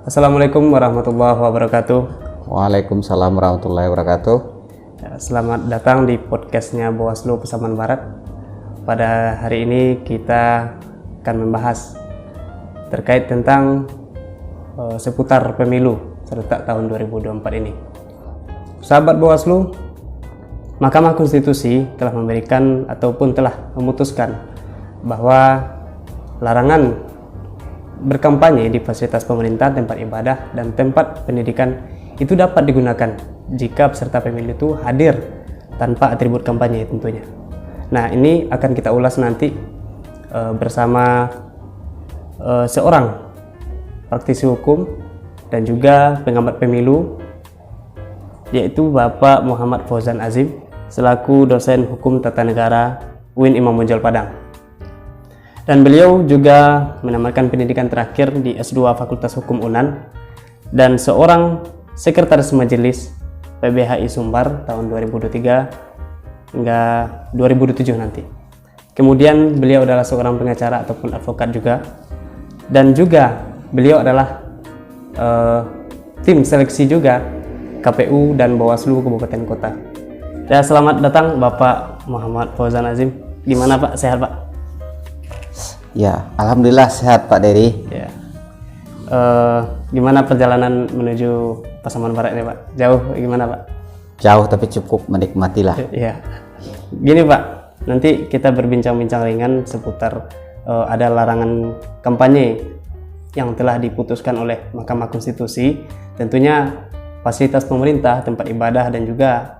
Assalamualaikum warahmatullahi wabarakatuh. Waalaikumsalam warahmatullahi wabarakatuh. Selamat datang di podcastnya Bawaslu Pasaman Barat. Pada hari ini kita akan membahas terkait tentang seputar pemilu serentak tahun 2024 ini. Sahabat Bawaslu, Mahkamah Konstitusi telah memberikan ataupun telah memutuskan bahwa larangan berkampanye di fasilitas pemerintah, tempat ibadah, dan tempat pendidikan itu dapat digunakan jika peserta pemilu itu hadir tanpa atribut kampanye tentunya. Nah, ini akan kita ulas nanti bersama seorang praktisi hukum dan juga pengamat pemilu, yaitu Bapak Muhammad Fauzan Azim selaku dosen hukum tata negara UIN Imam Bonjol Padang. Dan beliau juga menamatkan pendidikan terakhir di S2 Fakultas Hukum UNAN dan seorang sekretaris majelis PBHI Sumbar tahun 2023 hingga 2007 nanti. Kemudian beliau adalah seorang pengacara ataupun advokat juga, dan juga beliau adalah tim seleksi juga KPU dan Bawaslu Kabupaten Kota. Ya, selamat datang Bapak Muhammad Fauzan Azim. Gimana Pak? Sehat Pak? Ya, alhamdulillah sehat Pak Dery. Ya. Gimana perjalanan menuju Pasaman Barat ini Pak? Jauh gimana Pak? Jauh tapi cukup menikmatilah. Iya. Gini Pak, nanti kita berbincang-bincang ringan seputar ada larangan kampanye yang telah diputuskan oleh Mahkamah Konstitusi. Tentunya fasilitas pemerintah, tempat ibadah, dan juga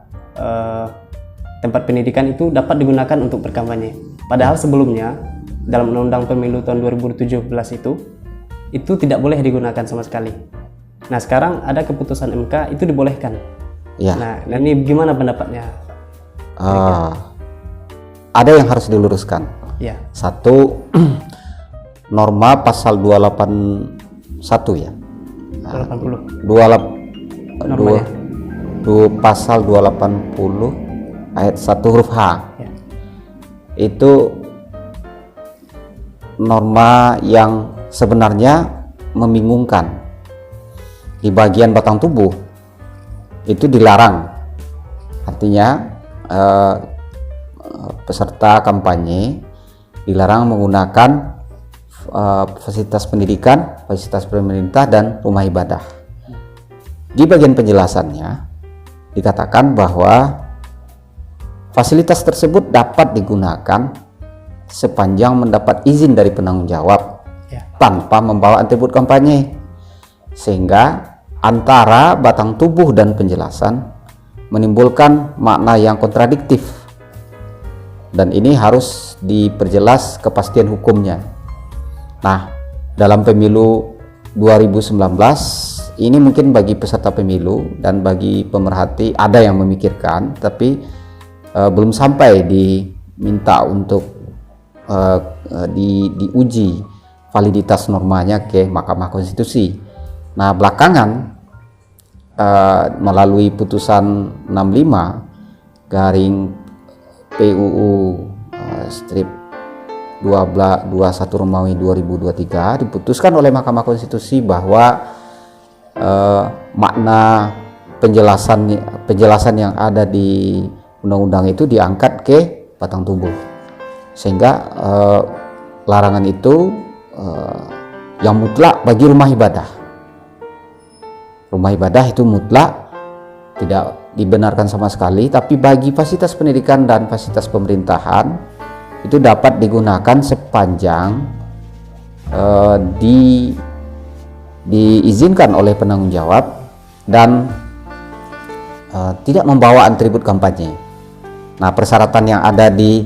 tempat pendidikan itu dapat digunakan untuk berkampanye. Padahal sebelumnya dalam Undang-Undang Pemilu tahun 2017 itu tidak boleh digunakan sama sekali. Nah, sekarang ada keputusan MK itu dibolehkan. Ya. Nah, ini gimana pendapatnya? Ada yang harus diluruskan. Ya. Satu, norma pasal 281 ya. 80. Normanya. Pasal 280 ayat 1 huruf H. Ya. Itu norma yang sebenarnya membingungkan. Di bagian batang tubuh itu dilarang, artinya peserta kampanye dilarang menggunakan fasilitas pendidikan, fasilitas pemerintah, dan rumah ibadah. Di bagian penjelasannya dikatakan bahwa fasilitas tersebut dapat digunakan sepanjang mendapat izin dari penanggung jawab tanpa membawa atribut kampanye, sehingga antara batang tubuh dan penjelasan menimbulkan makna yang kontradiktif, dan ini harus diperjelas kepastian hukumnya. Nah, dalam pemilu 2019 ini mungkin bagi peserta pemilu dan bagi pemerhati ada yang memikirkan, tapi belum sampai diminta untuk diuji validitas normanya ke Mahkamah Konstitusi. Nah, belakangan melalui putusan 65 garing PUU strip 21 Romawi 2023 diputuskan oleh Mahkamah Konstitusi bahwa makna penjelasan yang ada di undang-undang itu diangkat ke batang tubuh, sehingga larangan itu yang mutlak bagi rumah ibadah. Rumah ibadah itu mutlak, tidak dibenarkan sama sekali, tapi bagi fasilitas pendidikan dan fasilitas pemerintahan itu dapat digunakan sepanjang diizinkan oleh penanggung jawab dan tidak membawa atribut kampanye. Nah, persyaratan yang ada di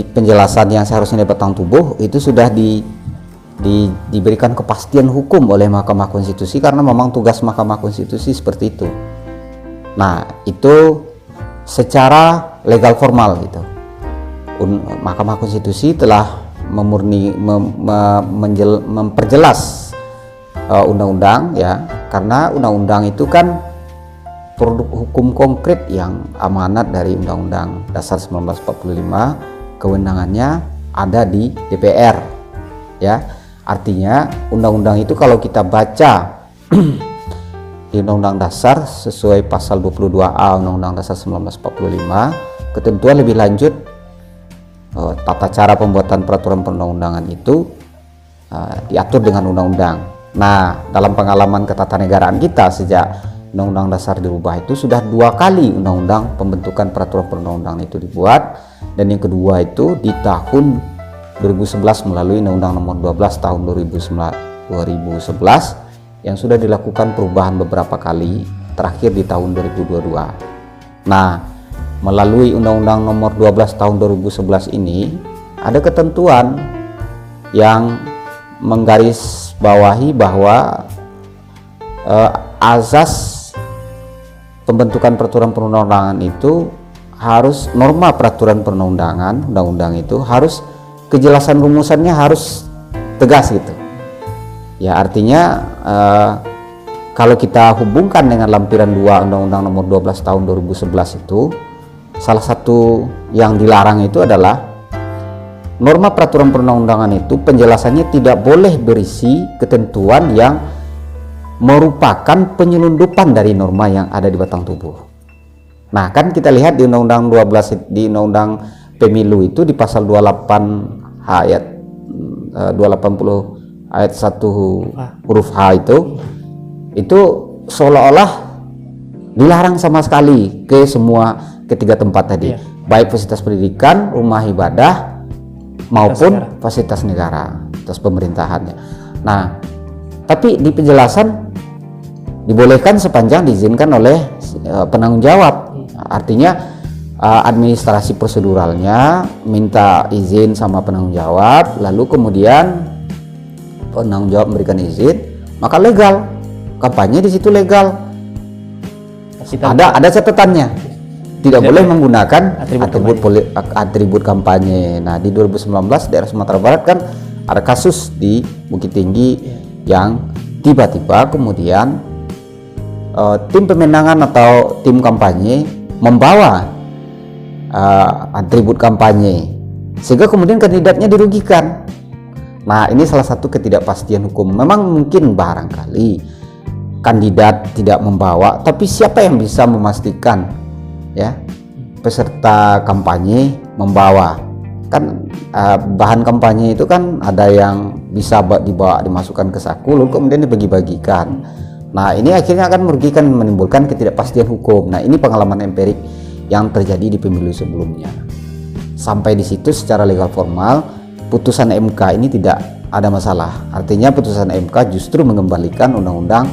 penjelasan yang seharusnya di batang tubuh itu sudah diberikan kepastian hukum oleh Mahkamah Konstitusi, karena memang tugas Mahkamah Konstitusi seperti itu. Nah, itu secara legal formal gitu. Mahkamah Konstitusi telah memperjelas undang-undang ya, karena undang-undang itu kan produk hukum konkret yang amanat dari Undang-Undang Dasar 1945, kewenangannya ada di DPR ya. Artinya undang-undang itu kalau kita baca di Undang-Undang Dasar sesuai pasal 22A Undang-Undang Dasar 1945, ketentuan lebih lanjut tata cara pembuatan peraturan perundang-undangan itu diatur dengan undang-undang. Nah, dalam pengalaman ketatanegaraan kita sejak Undang-Undang Dasar dirubah itu sudah 2 kali undang-undang pembentukan peraturan perundang-undangan itu dibuat, dan yang kedua itu di tahun 2011 melalui Undang-Undang Nomor 12 Tahun 2011 yang sudah dilakukan perubahan beberapa kali, terakhir di tahun 2022. Nah, melalui Undang-Undang Nomor 12 Tahun 2011 ini ada ketentuan yang menggarisbawahi bahwa azas pembentukan peraturan perundang-undangan itu harus, norma peraturan perundang-undangan, undang-undang itu harus kejelasan rumusannya harus tegas gitu. Ya, artinya kalau kita hubungkan dengan lampiran 2 Undang-Undang Nomor 12 Tahun 2011 itu, salah satu yang dilarang itu adalah norma peraturan perundang-undangan itu penjelasannya tidak boleh berisi ketentuan yang merupakan penyelundupan dari norma yang ada di batang tubuh. Nah, kan kita lihat di Undang-Undang 12 di Undang Pemilu itu di pasal 28 H ayat 280 ayat 1 huruf H itu seolah-olah dilarang sama sekali ke semua ketiga tempat tadi, baik fasilitas pendidikan, rumah ibadah maupun fasilitas negara, fasilitas pemerintahannya. Nah, tapi di penjelasan dibolehkan sepanjang diizinkan oleh penanggung jawab. Artinya administrasi proseduralnya minta izin sama penanggung jawab, lalu kemudian penanggung jawab memberikan izin, maka legal. Kampanye di situ legal. Ada catatannya. Tidak boleh menggunakan atribut kampanye. Nah, di 2019 daerah Sumatera Barat kan ada kasus di Bukit Tinggi yang tiba-tiba kemudian tim pemenangan atau tim kampanye membawa atribut kampanye, sehingga kemudian kandidatnya dirugikan. Nah, ini salah satu ketidakpastian hukum. Memang mungkin barangkali kandidat tidak membawa, tapi siapa yang bisa memastikan ya peserta kampanye membawa? Kan bahan kampanye itu kan ada yang bisa dibawa, dimasukkan ke saku lalu kemudian dibagi-bagikan. Nah, ini akhirnya akan merugikan, menimbulkan ketidakpastian hukum. Nah, ini pengalaman empirik yang terjadi di pemilu sebelumnya. Sampai di situ secara legal formal putusan MK ini tidak ada masalah. Artinya putusan MK justru mengembalikan undang-undang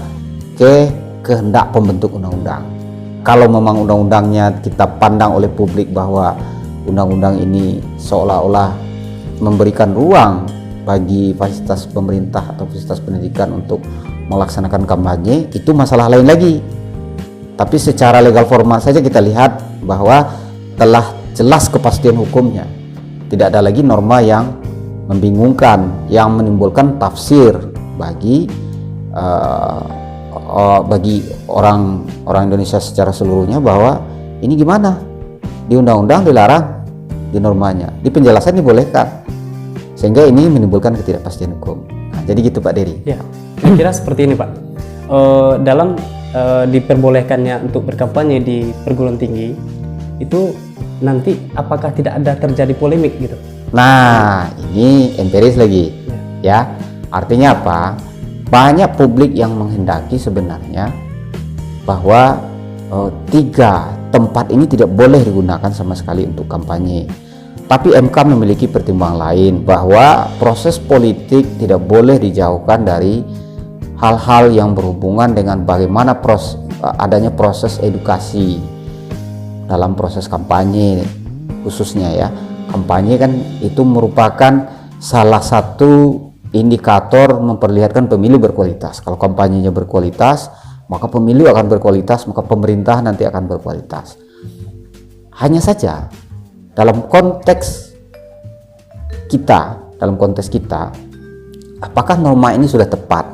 ke kehendak pembentuk undang-undang. Kalau memang undang-undangnya kita pandang oleh publik bahwa undang-undang ini seolah-olah memberikan ruang bagi fasilitas pemerintah atau fasilitas pendidikan untuk melaksanakan kampanye, itu masalah lain lagi. Tapi secara legal formal saja kita lihat bahwa telah jelas kepastian hukumnya. Tidak ada lagi norma yang membingungkan, yang menimbulkan tafsir bagi orang Indonesia secara seluruhnya bahwa ini gimana? Di undang-undang dilarang, di normanya, di penjelasan dibolehkan, sehingga ini menimbulkan ketidakpastian hukum. Nah, jadi gitu Pak Dery. Ya, saya kira seperti ini Pak. Dalam diperbolehkannya untuk berkampanye di perguruan tinggi itu nanti apakah tidak ada terjadi polemik gitu? Nah, ini empiris lagi ya. Artinya apa? Banyak publik yang menghendaki sebenarnya bahwa 3 tempat ini tidak boleh digunakan sama sekali untuk kampanye. Tapi MK memiliki pertimbangan lain bahwa proses politik tidak boleh dijauhkan dari hal-hal yang berhubungan dengan bagaimana adanya proses edukasi dalam proses kampanye, khususnya ya. Kampanye kan itu merupakan salah satu indikator memperlihatkan pemilu berkualitas. Kalau kampanyenya berkualitas, maka pemilu akan berkualitas, maka pemerintah nanti akan berkualitas. Hanya saja dalam konteks kita, apakah norma ini sudah tepat?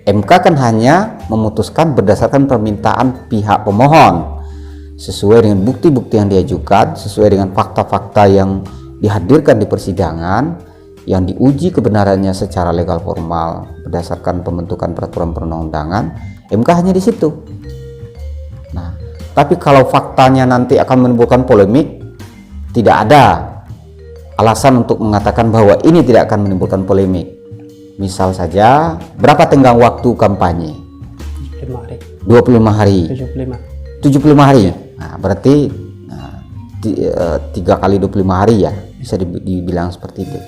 MK kan hanya memutuskan berdasarkan permintaan pihak pemohon, sesuai dengan bukti-bukti yang diajukan, sesuai dengan fakta-fakta yang dihadirkan di persidangan, yang diuji kebenarannya secara legal formal berdasarkan pembentukan peraturan perundang-undangan, MK hanya di situ. Nah, tapi kalau faktanya nanti akan menimbulkan polemik, tidak ada alasan untuk mengatakan bahwa ini tidak akan menimbulkan polemik. Misal saja, berapa tenggang waktu kampanye? 25 hari. 25 hari. 75 hari. Nah, berarti 3 kali 25 hari ya, bisa dibilang seperti itu.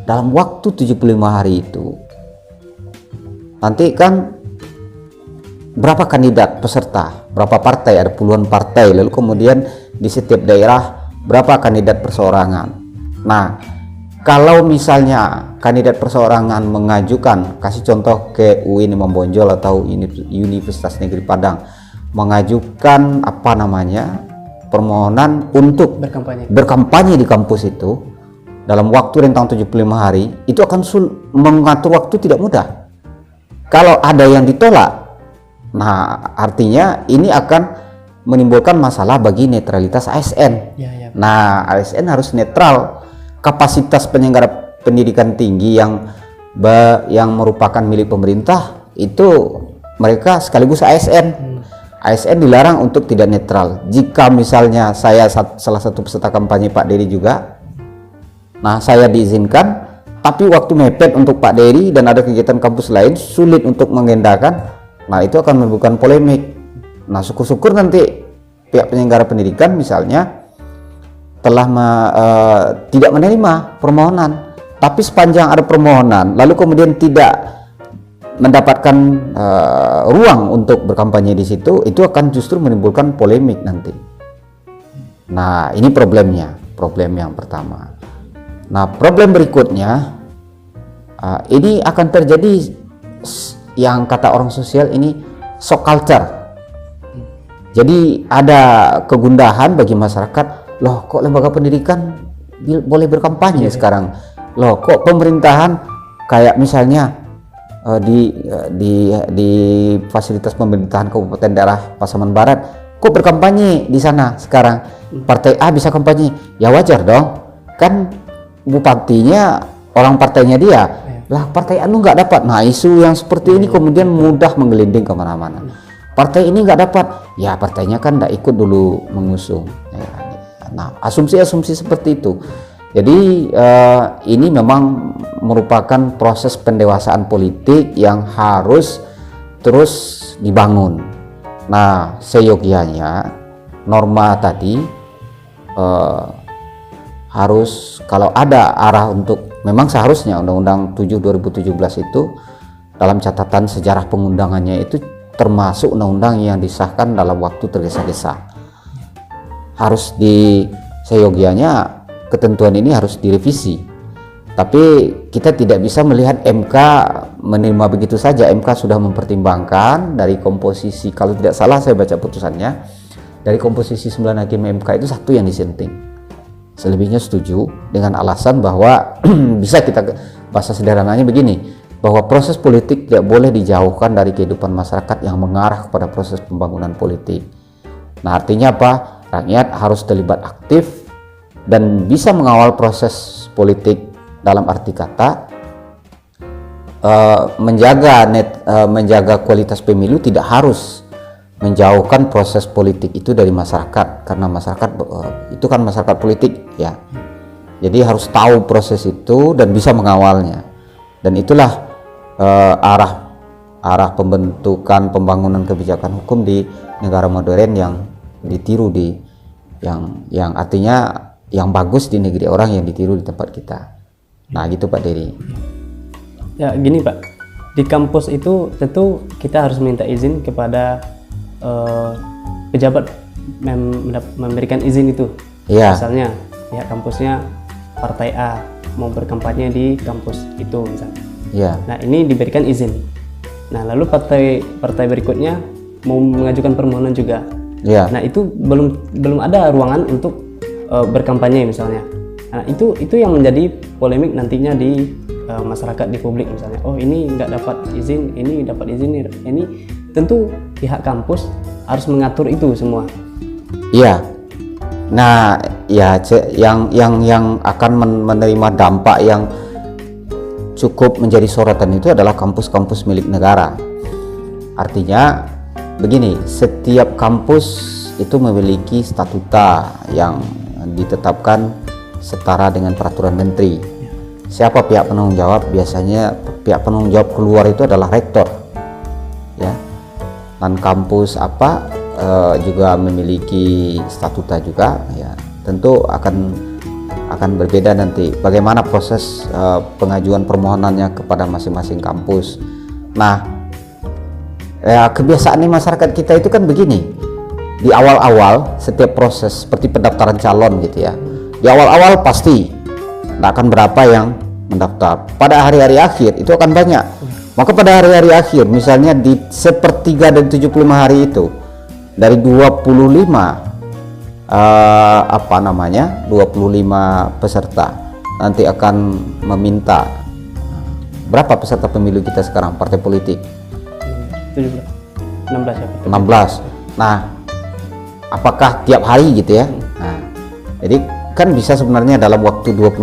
Dalam waktu 75 hari itu, nanti kan berapa kandidat peserta, berapa partai, ada puluhan partai, lalu kemudian di setiap daerah berapa kandidat perseorangan. Nah, kalau misalnya kandidat perseorangan mengajukan, kasih contoh ke UIN Imam Bonjol atau Universitas Negeri Padang, mengajukan permohonan untuk berkampanye di kampus itu dalam waktu rentang 75 hari, itu akan mengatur waktu tidak mudah. Kalau ada yang ditolak, nah artinya ini akan menimbulkan masalah bagi netralitas ASN. Nah, ASN harus netral. Kapasitas penyelenggara pendidikan tinggi yang merupakan milik pemerintah itu mereka sekaligus ASN. ASN dilarang untuk tidak netral. Jika misalnya saya salah satu peserta kampanye Pak Dery juga, nah saya diizinkan, tapi waktu mepet untuk Pak Dery dan ada kegiatan kampus lain sulit untuk mengendalikan, nah itu akan menimbulkan polemik. Nah, syukur-syukur nanti pihak penyelenggara pendidikan misalnya telah tidak menerima permohonan, tapi sepanjang ada permohonan lalu kemudian tidak mendapatkan ruang untuk berkampanye di situ, itu akan justru menimbulkan polemik nanti. Nah, ini problem yang pertama. Nah, problem berikutnya, ini akan terjadi yang kata orang sosial ini shock culture. Jadi ada kegundahan bagi masyarakat, loh kok lembaga pendidikan boleh berkampanye sekarang? Loh kok pemerintahan kayak misalnya di fasilitas pemerintahan Kabupaten Daerah Pasaman Barat, kok berkampanye di sana sekarang? Partai A bisa kampanye, ya wajar dong, kan bupatinya orang partainya dia, lah partai anu nggak dapat. Nah, isu yang seperti ini kemudian mudah menggelinding kemana-mana. Partai ini nggak dapat, ya partainya kan nggak ikut dulu mengusung. Nah, asumsi-asumsi seperti itu. Jadi ini memang merupakan proses pendewasaan politik yang harus terus dibangun. Nah, seyogianya norma tadi harus, kalau ada arah untuk, memang seharusnya Undang-Undang 7 2017 itu dalam catatan sejarah pengundangannya itu termasuk undang-undang yang disahkan dalam waktu tergesa-gesa. Harus seyogianya ketentuan ini harus direvisi. Tapi kita tidak bisa melihat MK menerima begitu saja. MK sudah mempertimbangkan dari komposisi, kalau tidak salah saya baca putusannya, dari komposisi 9 hakim MK itu 1 yang disenting. Selebihnya setuju dengan alasan bahwa bisa kita bahasa sederhananya begini, bahwa proses politik tidak boleh dijauhkan dari kehidupan masyarakat yang mengarah kepada proses pembangunan politik. Nah, artinya apa? Rakyat harus terlibat aktif dan bisa mengawal proses politik, dalam arti kata menjaga kualitas pemilu, tidak harus menjauhkan proses politik itu dari masyarakat, karena masyarakat itu kan masyarakat politik ya. Jadi harus tahu proses itu dan bisa mengawalnya. Dan itulah arah pembentukan pembangunan kebijakan hukum di negara modern yang ditiru yang artinya yang bagus di negeri orang, yang ditiru di tempat kita. Nah, gitu Pak Dery. Ya gini Pak, di kampus itu tentu kita harus minta izin kepada pejabat memberikan izin itu. Misalnya pihak kampusnya partai A mau berkampanye di kampus itu misalnya. Nah, ini diberikan izin. Nah, lalu partai berikutnya mau mengajukan permohonan juga. Nah, itu belum ada ruangan untuk berkampanye misalnya. Nah, itu yang menjadi polemik nantinya di masyarakat, di publik misalnya. Oh, ini nggak dapat izin, ini dapat izin, ini tentu pihak kampus harus mengatur itu semua. Nah, ya yang akan menerima dampak yang cukup menjadi sorotan itu adalah kampus-kampus milik negara. Artinya begini, setiap kampus itu memiliki statuta yang ditetapkan setara dengan peraturan menteri. Siapa pihak penanggung jawab? Biasanya pihak penanggung jawab keluar itu adalah rektor, ya. Dan kampus juga memiliki statuta juga, ya. Tentu akan berbeda nanti bagaimana proses pengajuan permohonannya kepada masing-masing kampus. Nah, ya, kebiasaan di masyarakat kita itu kan begini, di awal-awal setiap proses seperti pendaftaran calon gitu ya, di awal-awal pasti tidak akan berapa yang mendaftar. Pada hari-hari akhir itu akan banyak. Maka pada hari-hari akhir, misalnya di sepertiga dari 75 hari itu, dari 25 25 peserta nanti akan meminta. Berapa peserta pemilu kita sekarang partai politik? 16 ya, 16. Nah, apakah tiap hari gitu ya? Nah, jadi kan bisa sebenarnya dalam waktu 25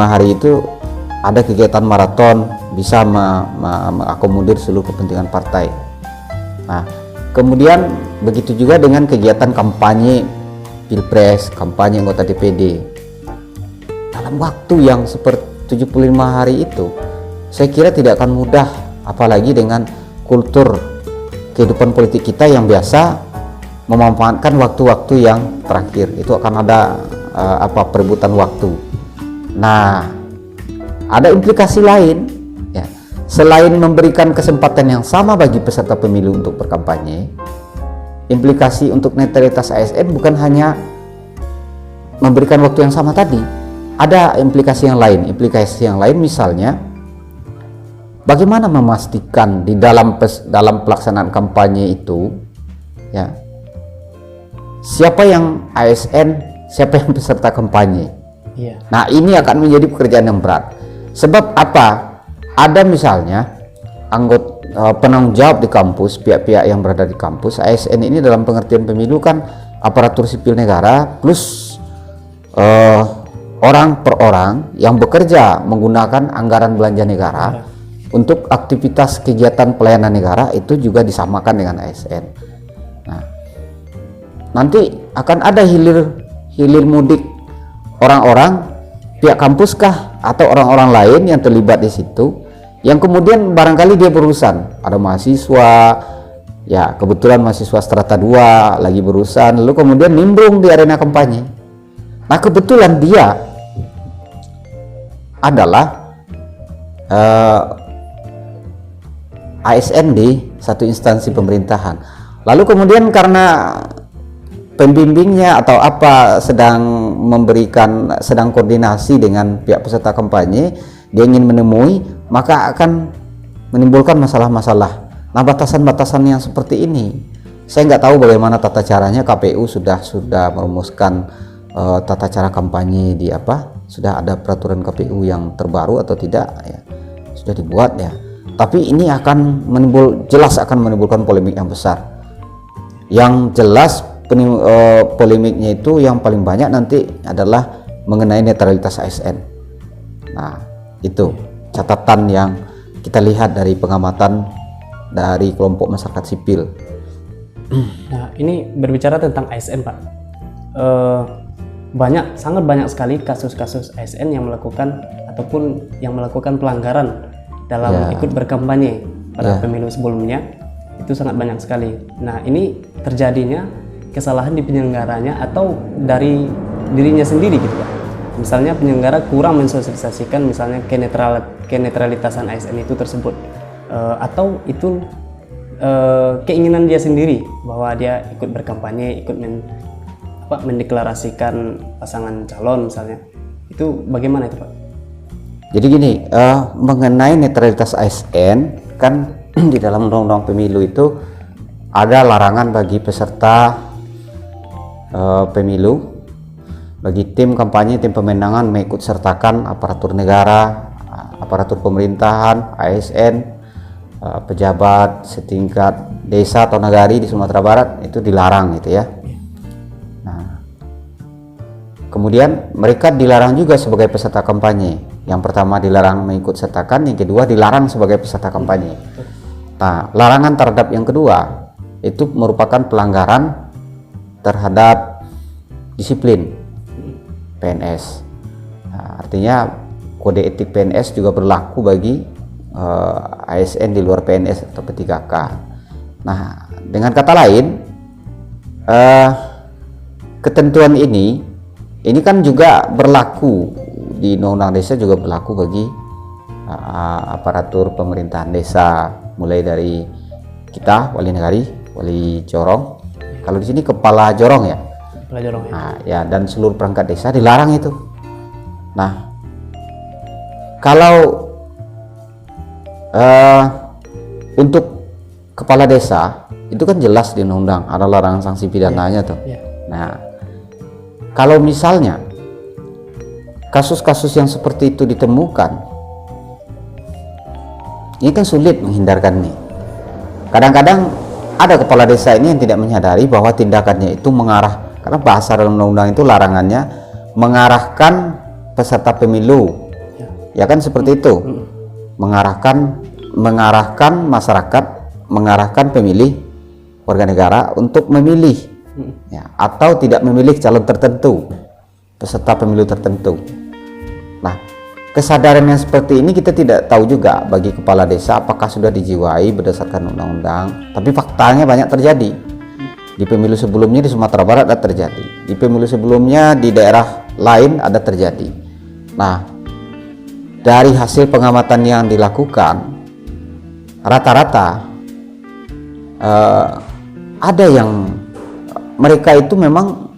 hari itu ada kegiatan maraton, bisa mengakomodir seluruh kepentingan partai. Nah, kemudian begitu juga dengan kegiatan kampanye Pilpres, kampanye anggota DPD. Dalam waktu yang seperti 75 hari itu, saya kira tidak akan mudah, apalagi dengan kultur kehidupan politik kita yang biasa memanfaatkan waktu-waktu yang terakhir. Itu akan ada perebutan waktu. Nah, ada implikasi lain, ya. Selain memberikan kesempatan yang sama bagi peserta pemilu untuk berkampanye, implikasi untuk netralitas ASN bukan hanya memberikan waktu yang sama tadi. Ada implikasi yang lain. Implikasi yang lain misalnya, bagaimana memastikan di dalam pelaksanaan kampanye itu, ya, siapa yang ASN, siapa yang peserta kampanye. Iya. Nah, ini akan menjadi pekerjaan yang berat. Sebab apa? Ada misalnya anggota penanggung jawab di kampus, pihak-pihak yang berada di kampus. ASN ini dalam pengertian pemilu kan aparatur sipil negara plus orang per orang yang bekerja menggunakan anggaran belanja negara untuk aktivitas kegiatan pelayanan negara, itu juga disamakan dengan ASN. Nah, nanti akan ada hilir mudik orang-orang pihak kampus kah atau orang-orang lain yang terlibat di situ, yang kemudian barangkali dia berurusan, ada mahasiswa, ya kebetulan mahasiswa strata 2 lagi berurusan, lalu kemudian nimbrung di arena kampanye. Nah, kebetulan dia adalah ASN di satu instansi pemerintahan, lalu kemudian karena pembimbingnya atau sedang koordinasi dengan pihak peserta kampanye, dia ingin menemui, maka akan menimbulkan masalah-masalah. Nah, batasan-batasan yang seperti ini, saya nggak tahu bagaimana tata caranya. KPU sudah merumuskan tata cara kampanye sudah ada peraturan KPU yang terbaru atau tidak, ya, sudah dibuat ya. Tapi ini akan jelas akan menimbulkan polemik yang besar. Yang jelas polemiknya itu yang paling banyak nanti adalah mengenai netralitas ASN. Nah, itu catatan yang kita lihat dari pengamatan dari kelompok masyarakat sipil. Nah, ini berbicara tentang ASN, Pak. Sangat banyak sekali kasus-kasus ASN yang melakukan pelanggaran dalam ikut berkampanye pada pemilu sebelumnya. Itu sangat banyak sekali. Nah, ini terjadinya kesalahan di penyelenggaranya atau dari dirinya sendiri gitu, Pak. Misalnya penyelenggara kurang mensosialisasikan misalnya kenetralitasan ASN itu tersebut, atau itu keinginan dia sendiri bahwa dia ikut berkampanye, ikut mendeklarasikan pasangan calon misalnya. Itu bagaimana itu, Pak? Jadi gini, mengenai netralitas ASN kan di dalam undang-undang pemilu itu ada larangan bagi peserta pemilu, bagi tim kampanye, tim pemenangan mengikut sertakan aparatur negara, aparatur pemerintahan, ASN, pejabat setingkat desa atau nagari di Sumatera Barat, itu dilarang gitu ya. Nah, Kemudian mereka dilarang juga sebagai peserta kampanye. Yang pertama dilarang mengikut sertakan, yang kedua dilarang sebagai peserta kampanye. Nah, larangan terhadap yang kedua itu merupakan pelanggaran terhadap disiplin PNS. Nah, artinya kode etik PNS juga berlaku bagi ASN di luar PNS atau P3K. Nah, dengan kata lain, ketentuan ini kan juga berlaku di Undang-Undang Desa, juga berlaku bagi aparatur pemerintahan desa, mulai dari kita wali negari, wali jorong. Kalau di sini kepala jorong ya. Kepala jorong. Nah, ya, dan seluruh perangkat desa dilarang itu. Nah, kalau untuk kepala desa itu kan jelas di undang-undang ada larangan sanksi pidananya tuh. Nah, kalau misalnya kasus-kasus yang seperti itu ditemukan, ini kan sulit menghindarkan nih. Kadang-kadang ada kepala desa ini yang tidak menyadari bahwa tindakannya itu mengarah, karena bahasa dalam undang-undang itu larangannya mengarahkan peserta pemilu, ya kan seperti itu, mengarahkan masyarakat, mengarahkan pemilih warga negara untuk memilih, ya, atau tidak memilih calon tertentu, peserta pemilu tertentu. Nah, kesadaran yang seperti ini kita tidak tahu juga bagi kepala desa apakah sudah dijiwai berdasarkan undang-undang, tapi faktanya banyak terjadi. Di pemilu sebelumnya di Sumatera Barat ada terjadi, di pemilu sebelumnya di daerah lain ada terjadi. Nah, dari hasil pengamatan yang dilakukan, rata-rata ada yang mereka itu memang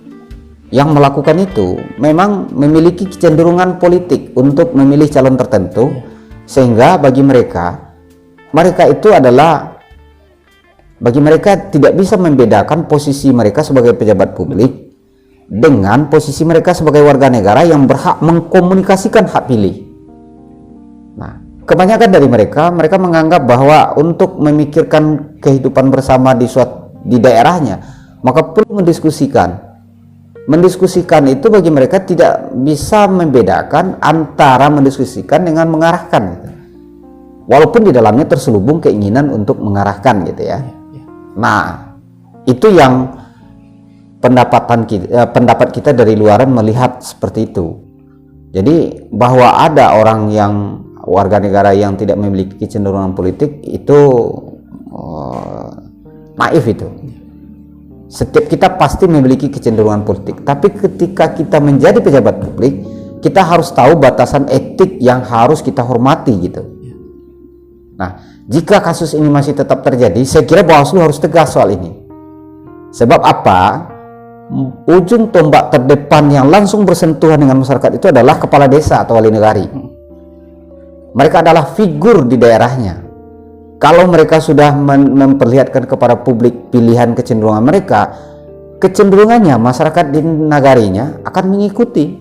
yang melakukan itu memang memiliki kecenderungan politik untuk memilih calon tertentu, sehingga bagi mereka itu adalah, bagi mereka tidak bisa membedakan posisi mereka sebagai pejabat publik dengan posisi mereka sebagai warga negara yang berhak mengkomunikasikan hak pilih. Nah, kebanyakan dari mereka menganggap bahwa untuk memikirkan kehidupan bersama di daerahnya, maka perlu mendiskusikan itu bagi mereka tidak bisa membedakan antara mendiskusikan dengan mengarahkan, walaupun di dalamnya terselubung keinginan untuk mengarahkan gitu ya. Nah, itu yang pendapat kita dari luaran melihat seperti itu. Jadi bahwa ada orang yang warga negara yang tidak memiliki kecenderungan politik itu naif itu. Setiap kita pasti memiliki kecenderungan politik, tapi ketika kita menjadi pejabat publik, kita harus tahu batasan etik yang harus kita hormati gitu. Nah, jika kasus ini masih tetap terjadi, saya kira Bawaslu harus tegas soal ini. Sebab apa? Ujung tombak terdepan yang langsung bersentuhan dengan masyarakat itu adalah kepala desa atau wali negari. Mereka adalah figur di daerahnya. Kalau mereka sudah memperlihatkan kepada publik pilihan kecenderungan mereka, kecenderungannya masyarakat di nagarinya akan mengikuti.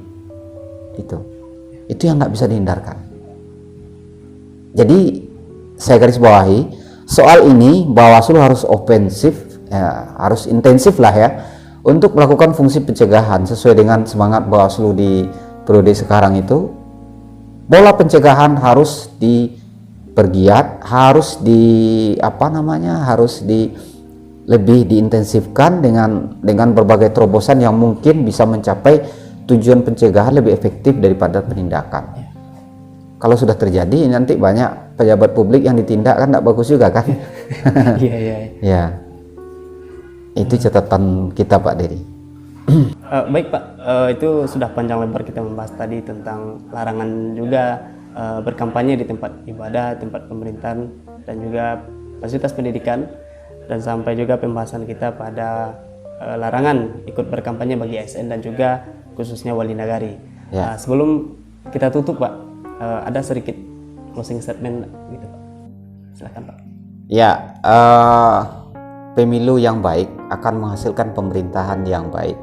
Itu yang nggak bisa dihindarkan. Jadi saya garis bawahi, soal ini Bawaslu harus ofensif, ya, harus intensif lah ya, untuk melakukan fungsi pencegahan sesuai dengan semangat Bawaslu di periode sekarang itu. Bola pencegahan harus dipergiat, harus lebih diintensifkan dengan berbagai terobosan yang mungkin bisa mencapai tujuan pencegahan lebih efektif daripada penindakan. Kalau sudah terjadi nanti banyak pejabat publik yang ditindak, kan tidak bagus juga kan. Iya. Ya, itu catatan kita Pak Dedi. Baik Pak, itu sudah panjang lebar kita membahas tadi tentang larangan juga berkampanye di tempat ibadah, tempat pemerintahan, dan juga fasilitas pendidikan, dan sampai juga pembahasan kita pada larangan ikut berkampanye bagi ASN dan juga khususnya wali nagari. Ya. Sebelum kita tutup Pak, ada sedikit closing statement gitu Pak. Silakan Pak. Ya, pemilu yang baik akan menghasilkan pemerintahan yang baik.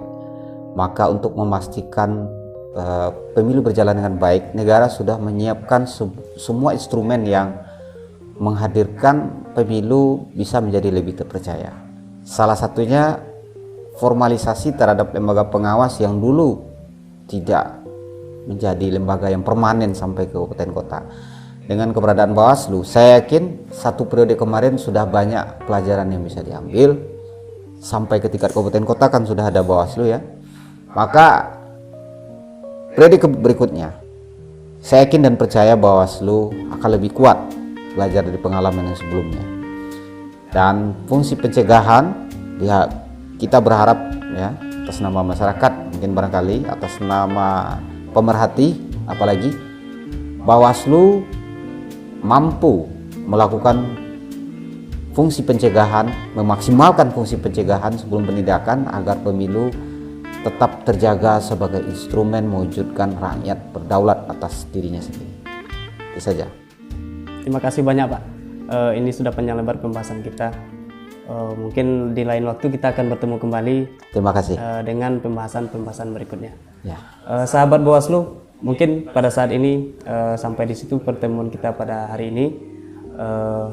Maka untuk memastikan pemilu berjalan dengan baik, negara sudah menyiapkan semua instrumen yang menghadirkan pemilu bisa menjadi lebih terpercaya. Salah satunya formalisasi terhadap lembaga pengawas yang dulu tidak menjadi lembaga yang permanen sampai ke kabupaten kota. Dengan keberadaan Bawaslu, saya yakin 1 periode kemarin sudah banyak pelajaran yang bisa diambil. Sampai ke tingkat kabupaten kota kan sudah ada Bawaslu ya. Maka periode berikutnya, saya yakin dan percaya Bawaslu akan lebih kuat belajar dari pengalaman yang sebelumnya. Dan fungsi pencegahan, ya kita berharap ya atas nama masyarakat, mungkin barangkali atas nama pemerhati, apalagi Bawaslu mampu melakukan fungsi pencegahan, memaksimalkan fungsi pencegahan sebelum penindakan agar pemilu tetap terjaga sebagai instrumen mewujudkan rakyat berdaulat atas dirinya sendiri. Itu saja. Terima kasih banyak Pak. Ini sudah panjang lebar pembahasan kita. Mungkin di lain waktu kita akan bertemu kembali. Terima kasih. Dengan pembahasan berikutnya. Ya. Sahabat Bawaslu, mungkin pada saat ini sampai di situ pertemuan kita pada hari ini.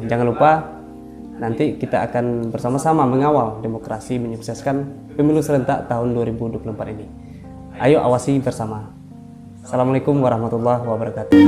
Jangan lupa nanti kita akan bersama-sama mengawal demokrasi menyukseskan pemilu serentak tahun 2024 ini. Ayo awasi bersama. Assalamualaikum warahmatullahi wabarakatuh.